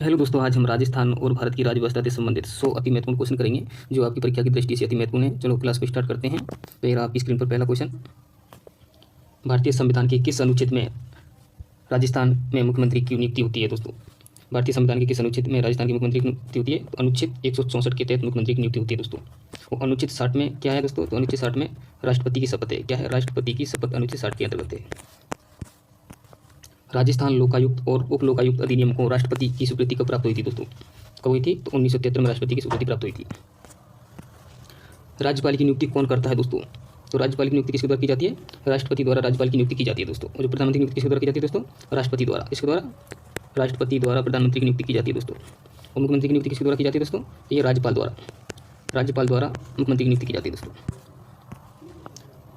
Hello दोस्तों, आज हम राजस्थान और भारत की राज्य व्यवस्था से संबंधित 100 अति महत्वपूर्ण क्वेश्चन करेंगे जो आपकी परीक्षा की दृष्टि से अति महत्वपूर्ण है। चलो क्लास को स्टार्ट करते हैं। तो ये आपकी स्क्रीन पर पहला क्वेश्चन, भारतीय संविधान के किस अनुच्छेद में राजस्थान में मुख्यमंत्री की नियुक्ति होती है? दोस्तों, भारतीय संविधान के किस अनुच्छेद में राजस्थान की मुख्यमंत्री की नियुक्ति होती है? तो अनुच्छेद 164 के तहत मुख्यमंत्री की नियुक्ति होती है दोस्तों। और अनुच्छेद 60 में क्या है दोस्तों? तो अनुच्छेद 60 में राष्ट्रपति की शपथ है। क्या है? राष्ट्रपति की शपथ अनुच्छेद 60 के अंतर्गत है। राजस्थान लोकायुक्त और उप लोकायुक्त अधिनियम को राष्ट्रपति की स्वीकृति कब प्राप्त हुई थी दोस्तों? कब हुई थी? तो 1973 में राष्ट्रपति की स्वीकृति प्राप्त हुई थी। राज्यपाल की नियुक्ति कौन करता है दोस्तों? तो राज्यपाल की नियुक्ति किसके द्वारा की जाती है? राष्ट्रपति द्वारा राज्यपाल की नियुक्ति की जाती है दोस्तों। और जो प्रधानमंत्री की नियुक्ति किसके द्वारा की जाती है दोस्तों? राष्ट्रपति द्वारा। इसके द्वारा राष्ट्रपति द्वारा प्रधानमंत्री की नियुक्ति की जाती है दोस्तों। और मुख्यमंत्री की नियुक्ति किसके द्वारा की जाती है दोस्तों? ये राज्यपाल द्वारा मुख्यमंत्री की नियुक्ति की जाती है दोस्तों।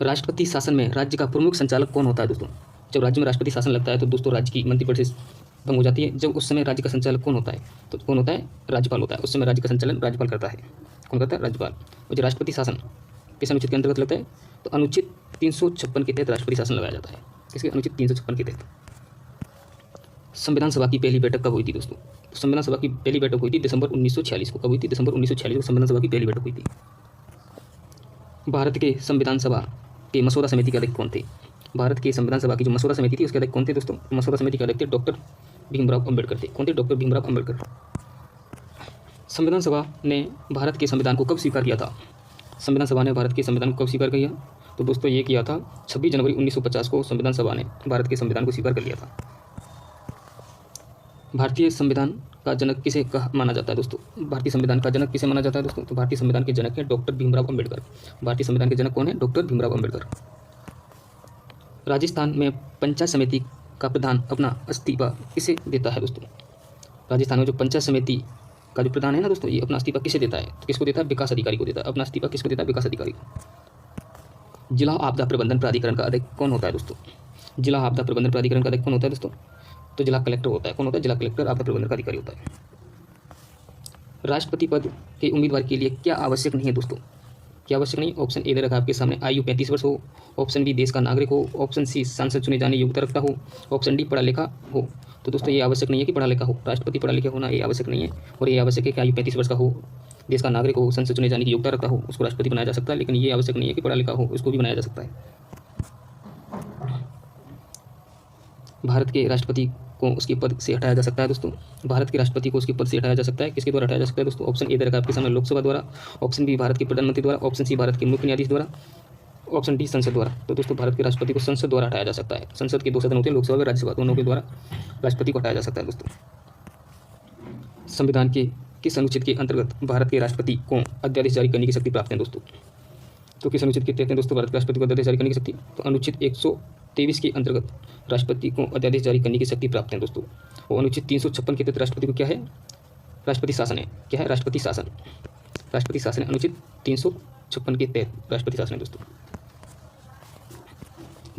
राष्ट्रपति शासन में राज्य का प्रमुख संचालक कौन होता है दोस्तों? जब राज्य में राष्ट्रपति शासन लगता है तो दोस्तों राज्य की मंत्रिपरिषद भंग हो जाती है। जब उस समय राज्य का संचालक कौन होता है? तो कौन होता है? राज्यपाल होता है। उस समय राज्य का संचालन राज्यपाल करता है। कौन करता है? राज्यपाल। और जो राष्ट्रपति शासन किस अनुच्छेद के अंतर्गत लगता है? तो अनुच्छेद 356 के तहत राष्ट्रपति शासन लगाया जाता है। किसके? अनुच्छेद 356 के तहत। संविधान सभा की पहली बैठक कब हुई थी दोस्तों? तो संविधान सभा की पहली बैठक हुई थी दिसंबर 1946 को। कब हुई थी? दिसंबर 1946 को संविधान सभा की पहली बैठक हुई थी। भारत के संविधान सभा के मसौदा समिति के अध्यक्ष कौन थे? भारत की संविधान सभा की जो मसौदा समिति थी उसके अध्यक्ष कौन थे दोस्तों? मसौदा समिति के अध्यक्ष थे डॉक्टर भीमराव अम्बेडकर थे। कौन थे? डॉक्टर भीमराव अम्बेडकर। संविधान सभा ने भारत के संविधान को कब स्वीकार किया था? संविधान सभा ने भारत के संविधान को कब स्वीकार किया? तो दोस्तों ये किया था 26 जनवरी 1950 को संविधान सभा ने भारत के संविधान को स्वीकार कर लिया था। भारतीय संविधान का जनक किसे माना जाता है दोस्तों? भारतीय संविधान का जनक किसे माना जाता है दोस्तों? तो भारतीय संविधान के जनक हैं डॉक्टर भीमराव अम्बेडकर। भारतीय संविधान के जनक कौन है? डॉक्टर भीमराव अम्बेडकर। राजस्थान में पंचायत समिति का प्रधान अपना इस्तीफा किसे देता है दोस्तों? राजस्थान में जो पंचायत समिति का जो प्रधान है ना दोस्तों, ये अपना इस्तीफा किसे देता है? तो किसको देता है? विकास अधिकारी को देता है। अपना इस्तीफा किसको देता है? विकास अधिकारी को। जिला आपदा प्रबंधन प्राधिकरण का अध्यक्ष कौन होता है दोस्तों? जिला आपदा प्रबंधन प्राधिकरण का अध्यक्ष कौन होता है दोस्तों? तो जिला कलेक्टर होता है। कौन होता है? जिला कलेक्टर आपदा प्रबंधन का अधिकारी होता है। राष्ट्रपति पद के उम्मीदवार के लिए क्या आवश्यक नहीं है दोस्तों? क्या आवश्यक नहीं? ऑप्शन ए दे रखा है आपके सामने, आयु 35 वर्ष हो। ऑप्शन बी देश का नागरिक हो। ऑप्शन सी सांसद चुने जाने योग्यता रखता हो। ऑप्शन डी पढ़ा लिखा हो। तो दोस्तों ये आवश्यक नहीं है कि पढ़ा लिखा हो। राष्ट्रपति पढ़ा लिखा होना ये आवश्यक नहीं है। और ये आवश्यक है कि आयु 35 वर्ष का हो, देश का नागरिक हो, संसद चुने जाने की योग्यता रखता हो, उसको राष्ट्रपति बनाया जा सकता है। लेकिन ये आवश्यक नहीं है कि पढ़ा लिखा हो, उसको भी बनाया जा सकता है। भारत के राष्ट्रपति को उसके पद से हटाया जा सकता है दोस्तों। भारत के राष्ट्रपति को उसके पद से हटाया जा सकता है। किसके द्वारा हटाया जा सकता है दोस्तों? ऑप्शन ए दे रखा है आपके सामने, लोकसभा द्वारा। ऑप्शन बी भारत के प्रधानमंत्री द्वारा। ऑप्शन सी भारत के मुख्य न्यायाधीश द्वारा। ऑप्शन डी संसद द्वारा। तो दोस्तों भारत के राष्ट्रपति को संसद द्वारा हटाया जा सकता है। संसद के दो सदन होते हैं, लोकसभा और राज्यसभा, दोनों के द्वारा राष्ट्रपति को हटाया जा सकता है दोस्तों। संविधान के किस अनुच्छेद के अंतर्गत भारत के राष्ट्रपति को अध्यादेश जारी करने की शक्ति प्राप्त है दोस्तों? तो किस अनुच्छेद के तहत है दोस्तों भारत के राष्ट्रपति को अध्यादेश जारी करने की शक्ति? तो अनुच्छेद 123 के अंतर्गत राष्ट्रपति को अध्यादेश जारी करने की शक्ति प्राप्त है दोस्तों। और अनुच्छेद 356 के तहत राष्ट्रपति को क्या है? राष्ट्रपति शासन है। क्या है? राष्ट्रपति शासन। राष्ट्रपति शासन है अनुच्छेद 356 के तहत राष्ट्रपति शासन है दोस्तों।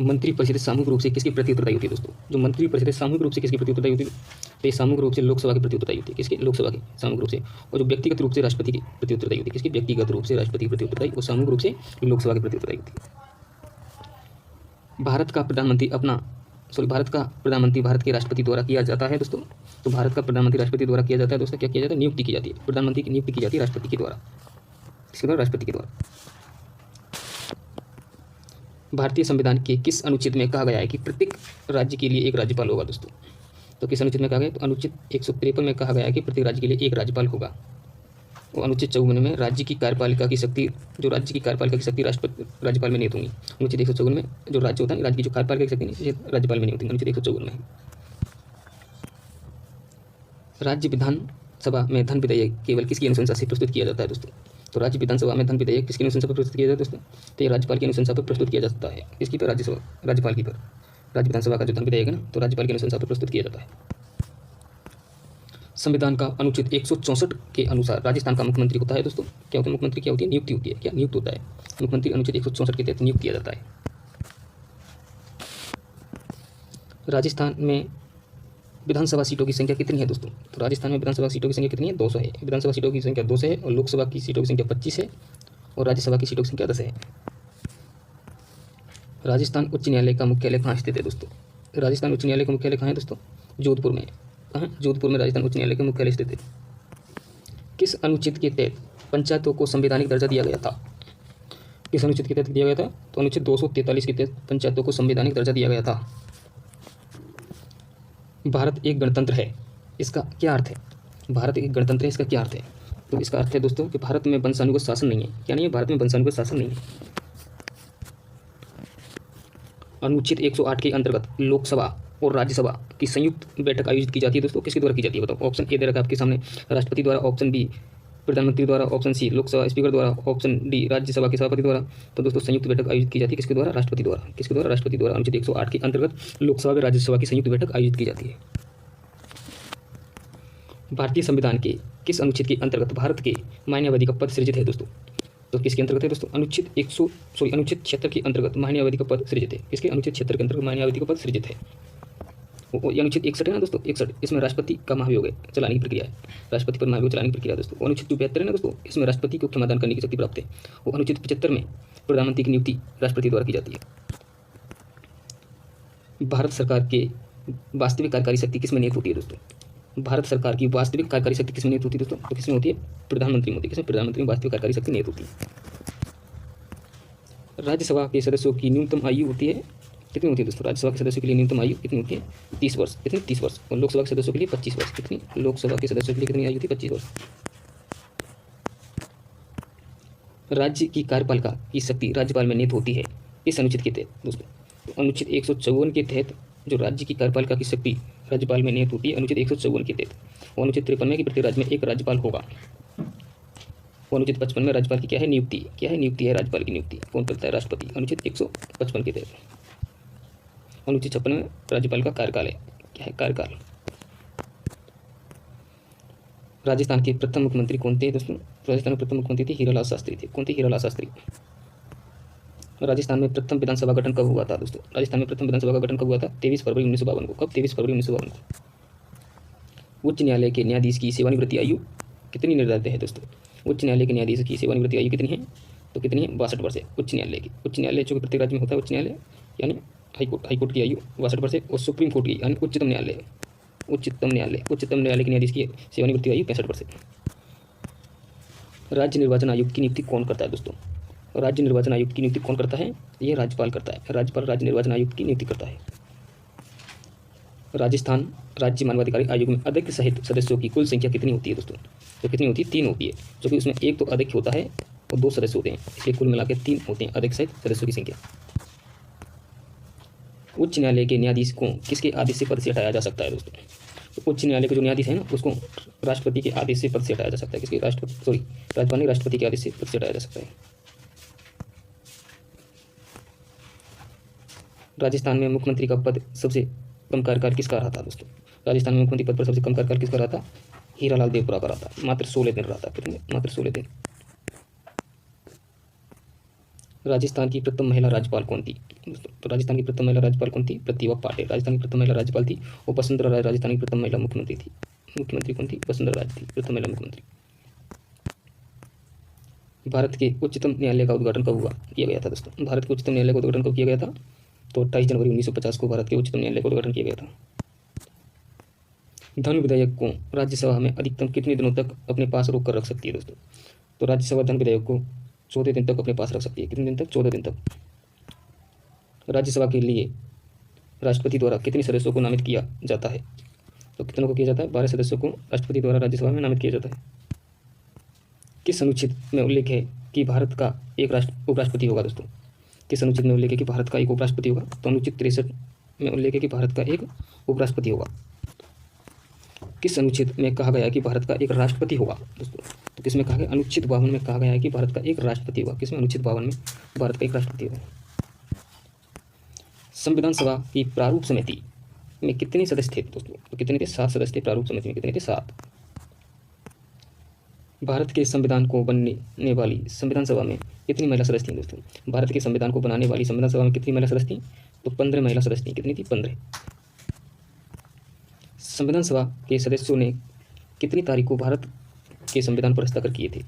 मंत्रिपरिषद सामूहिक रूप से किसके प्रति उत्तरदायी होती है दोस्तों? जो मंत्रिपरिषद सामूहिक रूप से किसके प्रति उत्तरदायी होती है? तो ये सामूहिक रूप से लोकसभा के प्रति उत्तरदायी होती है। किसके? लोकसभा के सामूहिक रूप से। और जो व्यक्तिगत रूप से राष्ट्रपति के प्रति उत्तरदायी होती है। किसकी? व्यक्तिगत रूप से राष्ट्रपति के प्रति उत्तरदायी और सामूहिक रूप से लोकसभा के प्रति उत्तरदायी होती है। भारत का प्रधानमंत्री भारत के राष्ट्रपति द्वारा किया जाता है दोस्तों। तो भारत का प्रधानमंत्री राष्ट्रपति द्वारा किया जाता है दोस्तों। क्या किया जाता है? नियुक्ति की जाती है। प्रधानमंत्री की नियुक्ति की जाती है राष्ट्रपति के द्वारा। किसके द्वारा? राष्ट्रपति के द्वारा। भारतीय संविधान के किस अनुच्छेद में कहा गया है कि प्रत्येक राज्य के लिए एक राज्यपाल होगा दोस्तों? तो किस अनुच्छेद में कहा गया? तो अनुच्छेद 153 में कहा गया है कि प्रत्येक राज्य के लिए एक राज्यपाल होगा। और अनुच्छेद 54 में राज्य की कार्यपालिका की शक्ति राज्यपाल में निहित होंगी। अनुच्छेद 154 में जो राज्य होता है, राज्य की जो कार्यपालिका की शक्ति नहीं राज्यपाल में नहीं होती। अनुच्छेद 154 में राज्य विधानसभा में धन विधेयक केवल किसकी अनुशंसा से प्रस्तुत किया जाता है दोस्तों? तो राज्य विधानसभा में धन विधेयक किसकी अनुशंसा पर प्रस्तुत किया जाता है दोस्तों? तो ये राज्यपाल की अनुशंसा पर प्रस्तुत किया जा सकता है। किसकी पर? राज्यपाल की पर। राज्य विधानसभा का जो धन विधेयक है ना, तो राज्यपाल की अनुशंसा पर प्रस्तुत किया जाता है। संविधान का अनुच्छेद 164 के अनुसार राजस्थान का मुख्यमंत्री होता है दोस्तों। क्या होता है? मुख्यमंत्री क्या होती है? नियुक्ति होती है। क्या? नियुक्त होता है मुख्यमंत्री। अनुच्छेद 164 के तहत नियुक्त किया जाता है। राजस्थान में विधानसभा सीटों की संख्या कितनी है दोस्तों? तो राजस्थान में विधानसभा सीटों की संख्या कितनी है? 200 है। विधानसभा सीटों की संख्या 200 है। और लोकसभा की सीटों की संख्या 25 है। और राज्यसभा की सीटों की संख्या 10 है। राजस्थान उच्च न्यायालय का मुख्यालय कहाँ स्थित है दोस्तों? राजस्थान उच्च न्यायालय का मुख्यालय कहाँ है दोस्तों? जोधपुर में। कहाँ? जोधपुर में राजस्थान उच्च न्यायालय के मुख्यालय स्थित है। किस अनुच्छेद के तहत पंचायतों को संवैधानिक दर्जा दिया गया था? किस अनुच्छेद के तहत दिया गया था? तो अनुच्छेद 243 के तहत पंचायतों को संवैधानिक दर्जा दिया गया था। भारत एक गणतंत्र है, इसका क्या अर्थ है? भारत एक गणतंत्र है, इसका क्या अर्थ है? तो इसका अर्थ है दोस्तों कि भारत में वंशानुगत शासन नहीं है। क्या नहीं है? भारत में वंशानुगत शासन नहीं है। अनुच्छेद 108 के अंतर्गत लोकसभा और राज्यसभा की संयुक्त बैठक आयोजित की जाती है दोस्तों। किसके द्वारा की जाती है बताओ? ऑप्शन ए दे रखा है आपके सामने, राष्ट्रपति द्वारा। ऑप्शन बी, प्रधानमंत्री द्वारा। ऑप्शन सी, लोकसभा स्पीकर द्वारा। ऑप्शन डी, राज्यसभा के सभापति द्वारा। तो दोस्तों संयुक्त बैठक आयोजित की जाती है किसके द्वारा? राष्ट्रपति द्वारा। किसके द्वारा? राष्ट्रपति द्वारा। अनुच्छेद 108 के अंतर्गत लोकसभा व राज्यसभा की संयुक्त बैठक आयोजित की जाती है। भारतीय संविधान के किस अनुच्छेद के अंतर्गत भारत के मान्यावधि का पद सृजित है दोस्तों? तो किसके अंतर्गत है दोस्तों? अनुच्छेद 76 के अंतर्गत मान्यावधि का पद सृजित है। किसके? अनुच्छेद 76 के अंतर्गत मान्यावधि का पद सृजित है। ये अनुच्छेद 61 है ना दोस्तों, 61, इसमें राष्ट्रपति का महाभियोग है, चलाने की प्रक्रिया है। राष्ट्रपति पर महाभियोग चलाने की प्रक्रिया है दोस्तों। अनुच्छेद 72 है ना दोस्तों, इसमें राष्ट्रपति को क्षमादान करने की शक्ति प्राप्त है। वो अनुच्छेद 75 में प्रधानमंत्री की नियुक्ति राष्ट्रपति द्वारा की जाती है। भारत सरकार के वास्तविक कार्यकारी शक्ति किसमें निहित होती है दोस्तों? भारत सरकार की वास्तविक कार्यकारी शक्ति किसमें निहित होती है दोस्तों? तो किसमें होती है? प्रधानमंत्री में होती है। किसमें? प्रधानमंत्री में वास्तविक कार्यकारी शक्ति निहित होती है। राज्यसभा के सदस्यों की न्यूनतम आयु होती है कितनी होती है दोस्तों? राज्यसभा के सदस्यों के लिए न्यूनतम आयु कितनी होती है? 30 वर्ष। कितनी? 30 वर्ष। और लोकसभा के सदस्यों के लिए 25 वर्ष। कितनी? लोकसभा के सदस्यों के लिए कितनी आयु होती है? 25 वर्ष। राज्य की कार्यपालिका की शक्ति राज्यपाल में निहित होती है इस अनुच्छेद के तहत दोस्तों? तो अनुच्छेद 154 के तहत जो राज्य की कार्यपालिका की शक्ति राज्यपाल में निहित होती है, अनुच्छेद 154 के तहत। और अनुच्छेद 53 में कि प्रत्येक राज्य में एक राज्यपाल होगा। और अनुच्छेद 55 में राज्यपाल की क्या है? नियुक्ति। क्या है? नियुक्ति है राज्यपाल की नियुक्ति। कौन करता है? राष्ट्रपति। अनुच्छेद 155 के तहत। अनुच्छेद 56 में राज्यपाल का कार्यकाल है। क्या है? कार्यकाल। राजस्थान के प्रथम मुख्यमंत्री कौन थे दोस्तों? राजस्थान में प्रथम मुख्यमंत्री थे हीरालाल शास्त्री थे। कौन थे? हीरालाल शास्त्री। राजस्थान में प्रथम विधानसभा गठन कब हुआ था दोस्तों? राजस्थान में प्रथम विधानसभा का गठन कब हुआ था? 23 फरवरी 1952 को। कब? 23 फरवरी 1952 को। उच्च न्यायालय के न्यायाधीश की सेवानिवृत्ति आयु कितनी निर्धारित है दोस्तों? उच्च न्यायालय के न्यायाधीश की सेवानिवृत्ति आयु कितनी है? तो कितनी है? 62 वर्ष है उच्च न्यायालय की। उच्च न्यायालय जो कि प्रत्येक राज्य में होता है उच्च न्यायालय, यानी हाईकोर्ट की आयु 62 वर्ष है। और सुप्रीम कोर्ट की यानी उच्चतम न्यायालय के न्यायाधीश की सेवानिवृत्ति आयु 65 वर्ष है। राज्य निर्वाचन आयुक्त की नियुक्ति कौन करता है दोस्तों? राज्य निर्वाचन आयुक्त की नियुक्ति कौन करता है? यह राज्यपाल करता है। राज्यपाल राज्य निर्वाचन आयुक्त की नियुक्ति करता है। राजस्थान राज्य मानवाधिकार आयोग में अध्यक्ष सहित सदस्यों की कुल संख्या कितनी होती है दोस्तों? तो कितनी होती है? 3 होती है, जो कि उसमें एक तो अध्यक्ष होता है और 2 सदस्य होते हैं, इसलिए कुल मिलाकर 3 होते हैं अध्यक्ष सहित सदस्यों की संख्या। उच्च न्यायालय के न्यायाधीश को किसके आदेश से पद से हटाया जा सकता है दोस्तों? तो उच्च न्यायालय के जो न्यायाधीश है ना, उसको राष्ट्रपति के आदेश से पद से हटाया जा सकता है। किसके? राज्यपाल ने राष्ट्रपति के आदेश से पद से हटाया जा सकता है। राजस्थान में मुख्यमंत्री का पद सबसे कम कार्यकाल किसका रहा था दोस्तों? राजस्थान में मुख्यमंत्री पद पर सबसे कम कार्यकाल किसका रहा था? हीरालाल देवपुरा का रहा था। मात्र 16 दिन रहा था। कितने? मात्र 16 दिन। राजस्थान की प्रथम महिला राज्यपाल कौन थी? तो राजस्थान की प्रथम महिला राज्यपाल कौन थी? प्रतिभा पाटिल राजस्थान की प्रथम महिला राज्यपाल थी। और वसुंधरा राजे राजस्थान की प्रथम महिला मुख्यमंत्री थी। मुख्यमंत्री कौन थी? वसुंधरा राजे थी प्रथम महिला मुख्यमंत्री। भारत के उच्चतम न्यायालय का उद्घाटन कब किया गया था दोस्तों? भारत के उच्चतम न्यायालय का उद्घाटन कब किया गया था? तो 28 जनवरी 1950 को भारत के उच्चतम न्यायालय का उद्घाटन किया गया था। धन विधेयक को राज्यसभा में अधिकतम कितने दिनों तक अपने पास रोक कर रख सकती है दोस्तों? तो राज्यसभा धन विधेयक को 14 दिन तक अपने पास रख सकती है। कितने दिन तक? 14 दिन तक। राज्यसभा के लिए राष्ट्रपति द्वारा कितने सदस्यों को नामित किया जाता है? तो कितनों को किया जाता है? 12 सदस्यों को राष्ट्रपति द्वारा राज्यसभा में नामित किया जाता है। किस अनुच्छेद में उल्लेख है कि भारत का एक उपराष्ट्रपति होगा दोस्तों? किस अनुच्छेद में उल्लेख है कि भारत का एक उपराष्ट्रपति होगा? तो अनुच्छेद 63 में उल्लेख है कि भारत का एक उपराष्ट्रपति होगा। किस अनुच्छेद में कहा गया है कि भारत का एक राष्ट्रपति होगा दोस्तों? तो किसमें कहा गया? अनुच्छेद 52 में कहा गया है कि भारत का एक राष्ट्रपति होगा। किसमें? अनुच्छेद 52 में भारत का एक राष्ट्रपति होगा। संविधान सभा की प्रारूप समिति में कितने सदस्य थे दोस्तों? तो कितने थे? 7 सदस्य थे। प्रारूप समिति में कितने थे? 7। भारत के संविधान को बनने वाली संविधान सभा में कितनी महिला सदस्य थी दोस्तों? भारत के संविधान को बनाने वाली संविधान सभा में कितनी महिला सदस्य थी? तो 15 महिला सदस्य थी। कितनी थी? 15। संविधान सभा के सदस्यों ने कितनी तारीख को भारत के संविधान पर हस्ताक्षर किए थे?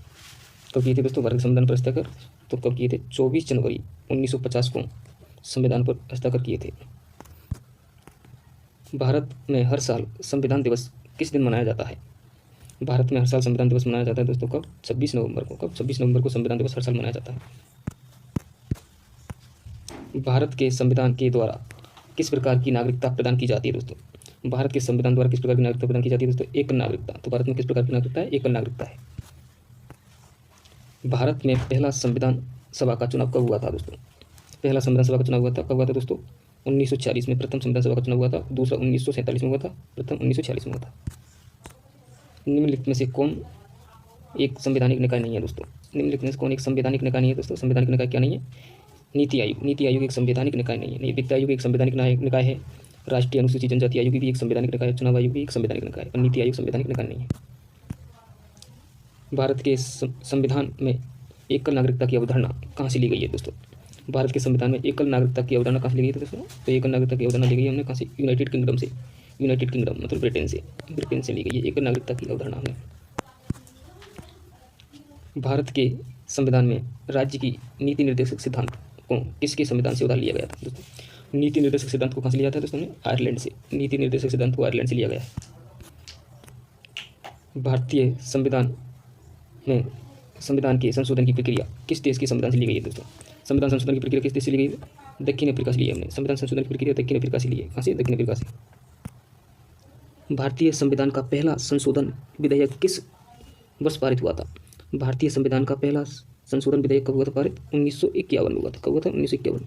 कब किए थे दोस्तों भारत के संविधान पर हस्ताक्षर? तो कब किए थे? 24 जनवरी 1950 को संविधान पर हस्ताक्षर किए थे। भारत में हर साल संविधान दिवस किस दिन मनाया जाता है? भारत में हर साल संविधान दिवस मनाया जाता है दोस्तों कब? 26 नवंबर को। कब? 26 नवंबर को संविधान दिवस हर साल मनाया जाता है। भारत के संविधान के द्वारा किस प्रकार की नागरिकता प्रदान की जाती है दोस्तों? भारत के संविधान द्वारा किस प्रकार की नागरिकता प्रदान की जाती है दोस्तों? एकल नागरिकता। तो भारत में किस प्रकार की नागरिकता है? एकल नागरिकता है। भारत में पहला संविधान सभा का चुनाव कब हुआ था दोस्तों? पहला संविधान सभा का चुनाव हुआ था कब हुआ था दोस्तों? 1946 में प्रथम संविधान सभा का चुनाव हुआ था। दूसरा 1947 में हुआ था। प्रथम 1946 में हुआ था। निम्नलिखित में से कौन एक संवैधानिक निकाय नहीं है दोस्तों? निम्नलिखित में से कौन एक संवैधानिक निकाय नहीं है दोस्तों? संवैधानिक निकाय क्या नहीं है? नीति आयोग। नीति आयोग एक संवैधानिक निकाय नहीं है। नहीं, वित्त आयोग एक संवैधानिक निकाय है। राष्ट्रीय अनुसूचित जनजाति आयोग भी एक संवैधानिक निकाय है। चुनाव आयोग भी एक संवैधानिक निकाय है। और नीति आयोग संवैधानिक निकाय नहीं है। भारत के संविधान में एकल नागरिकता की अवधारणा कहाँ से ली गई है दोस्तों? भारत के संविधान में एकल नागरिकता की अवधारणा कहाँ से ली गई थी दोस्तों? तो एकल नागरिकता की अवधारणा ली गई है हमने कहाँ से? यूनाइटेड किंगडम से। यूनाइटेड किंगडम मतलब ब्रिटेन से ली गई है एकल नागरिकता की अवधारणा हमने। भारत के संविधान में राज्य की नीति निर्देशक सिद्धांत को किसके संविधान से उधार लिया गया था दोस्तों? नीति निर्देशक सिद्धांत को कहाँ से लिया था दोस्तों ने? आयरलैंड से। नीति निर्देशक सिद्धांत को आयरलैंड से लिया गया है। भारतीय संविधान में संविधान के संशोधन की प्रक्रिया किस देश के संविधान से ली गई है दोस्तों? संविधान संशोधन की प्रक्रिया किस देश से ली गई है? दक्षिण अफ्रीका से ली है हमने। संविधान संशोधन की प्रक्रिया दक्षिण अफ्रीका से ली है। कहाँ से? दक्षिण अफ्रीका से। भारतीय संविधान का पहला संशोधन विधेयक किस वर्ष पारित हुआ था? भारतीय संविधान का पहला संशोधन विधेयक कब हुआ था पारित? 1951 में हुआ था। कब हुआ था? 1951।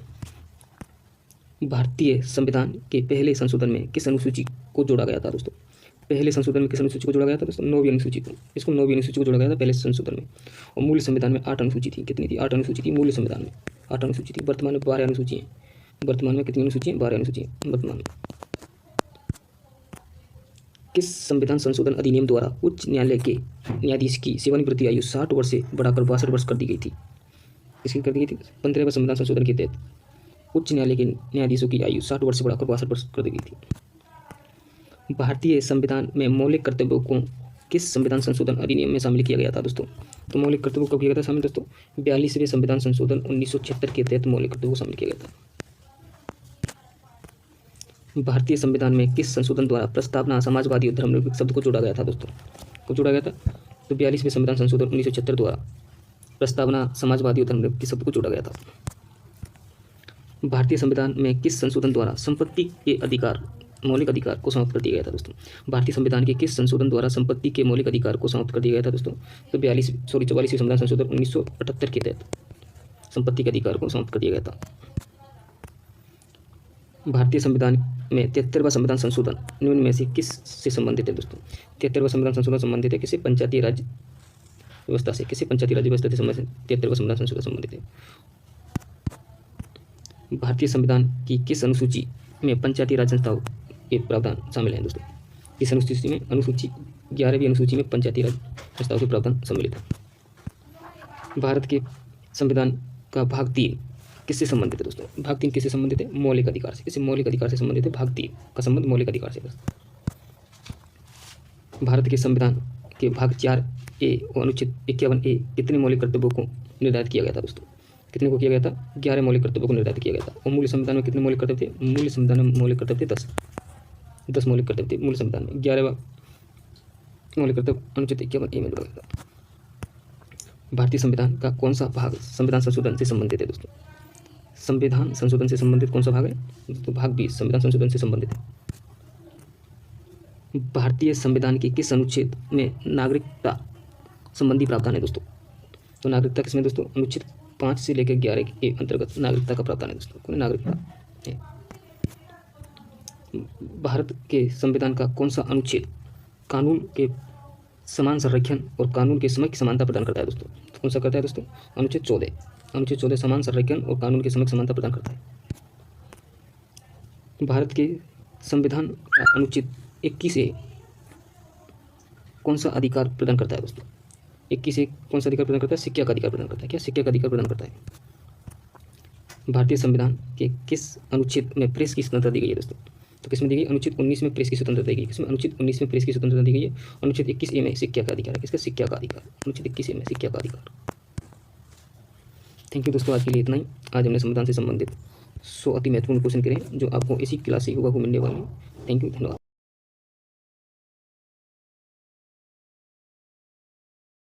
भारतीय संविधान के पहले संशोधन में किस अनुसूची को जोड़ा गया था दोस्तों? पहले संशोधन में किस अनुसूची को जोड़ा गया था दोस्तों? 9वीं अनुसूची को। इसको 9वीं अनुसूची को जोड़ा गया था पहले संशोधन में। और मूल संविधान में 8 अनुसूची थी। कितनी थी? 8 अनुसूची थी मूल संविधान में। 8 अनुसूची थी। वर्तमान में 12 अनुसूची है। वर्तमान में कितनी अनुसूची है? 12 अनुसूची है वर्तमान में। किस संविधान संशोधन अधिनियम द्वारा उच्च न्यायालय के न्यायाधीश की सेवानिवृत्ति आयु 60 वर्ष से बढ़ाकर 62 वर्ष कर दी गई थी? इसकी कर दी गई थी 15वें संविधान संशोधन के तहत उच्च न्यायालय के न्यायाधीशों की आयु 60 वर्ष से बढ़ाकर 62 वर्ष कर दी गई थी। भारतीय संविधान में मौलिक कर्तव्यों को किस संविधान संशोधन अधिनियम में शामिल किया गया था दोस्तों? तो मौलिक कर्तव्यों को किया गया था शामिल दोस्तों? 42वें संविधान संशोधन 1976 के तहत मौलिक कर्तव्यों को शामिल किया गया था। भारतीय संविधान में किस संशोधन द्वारा प्रस्तावना, समाजवादी और धर्मनिरपेक्ष शब्द को जोड़ा गया था दोस्तों? कब जोड़ा गया था? तो 42वें संविधान संशोधन 1976 द्वारा प्रस्तावना, समाजवादी और धर्मनिरपेक्ष शब्द को जोड़ा गया था। भारतीय संविधान में किस संशोधन द्वारा संपत्ति के अधिकार, मौलिक अधिकार को समाप्त कर दिया गया था दोस्तों? भारतीय संविधान के किस संशोधन द्वारा संपत्ति के मौलिक अधिकार को समाप्त कर दिया गया था दोस्तों? तो 44वें संविधान संशोधन 1978 के तहत संपत्ति के अधिकार को समाप्त कर दिया गया था। भारतीय संविधान में 73वां संविधान संशोधन निम्न में से किस से संबंधित है दोस्तों? 73वां संविधान संशोधन संबंधित है किसे? पंचायती राज व्यवस्था से। किसे? पंचायती राज व्यवस्था से संबंधित 73वां संविधान संशोधन संबंधित है। भारतीय संविधान की किस अनुसूची में पंचायती राज संस्थाओं के प्रावधान शामिल हैं दोस्तों? इस अनुसूची में अनुसूची 11वीं अनुसूची में पंचायती राज संस्थाओं के प्रावधान सम्मिलित है। भारत के संविधान का भाग 3 किससे संबंधित है दोस्तों? भाग 3 किससे संबंधित है? मौलिक अधिकार से। किसी मौलिक अधिकार से संबंधित है। भाग 3 का संबंध मौलिक अधिकार से। भारत के संविधान के भाग 4A और अनुच्छेद 51A कितने मौलिक कर्तव्यों को निर्धारित किया गया था दोस्तों? कितने को किया गया था? 11 मौलिक कर्तव्यों को निर्धारित किया गया था। और मूल संविधान में कितने मौलिक कर्तव्य थे? मूल संविधान में मौलिक कर्तव्य थे 10 मौलिक कर्तव्य थे मूल संविधान में। 11वां मौलिक कर्तव्य अनुच्छेद 51A में जोड़ा गया था। भारतीय संविधान का कौन सा भाग संविधान संशोधन से संबंधित है दोस्तों? संविधान संशोधन से संबंधित कौन सा भाग है? तो भाग 20 संविधान संशोधन से संबंधित है। भारतीय संविधान के किस अनुच्छेद में नागरिकता संबंधी प्रावधान है दोस्तों? तो नागरिकता किसमें दोस्तों? अनुच्छेद 5 से लेकर 11 के अंतर्गत नागरिकता का प्रावधान है दोस्तों। कौन नागरिकता है? भारत के संविधान का कौन सा अनुच्छेद कानून के समान संरक्षण और कानून के समक्ष समानता प्रदान करता है दोस्तों? कौन सा करता है दोस्तों? अनुच्छेद 14। अनुच्छेद 14 समान संरक्षण और कानून के समक्ष समानता प्रदान करता है। भारत के संविधान का अनुच्छेद 21A कौन सा अधिकार प्रदान करता है दोस्तों? 21A कौन सा अधिकार प्रदान करता है? शिक्षा का अधिकार प्रदान करता है। क्या? शिक्षा का अधिकार प्रदान करता है। भारतीय संविधान के किस अनुच्छेद में प्रेस की स्वतंत्रता दी गई है दोस्तों? तो किसमें दी गई? अनुच्छेद 19 में प्रेस की स्वतंत्रता दी गई। किसमें? अनुच्छेद 19 में प्रेस की स्वतंत्रता दी गई है। अनुच्छेद 21A में शिक्षा का अधिकार है। किसका? शिक्षा का अधिकार। अनुच्छेद 21A में शिक्षा का अधिकार। थैंक यू दोस्तों, आज के लिए इतना ही। आज हमने संविधान से संबंधित सो अति महत्वपूर्ण क्वेश्चन करें जो आपको इसी क्लास से होगा को मिलने वाले हैं। थैंक यू, धन्यवाद।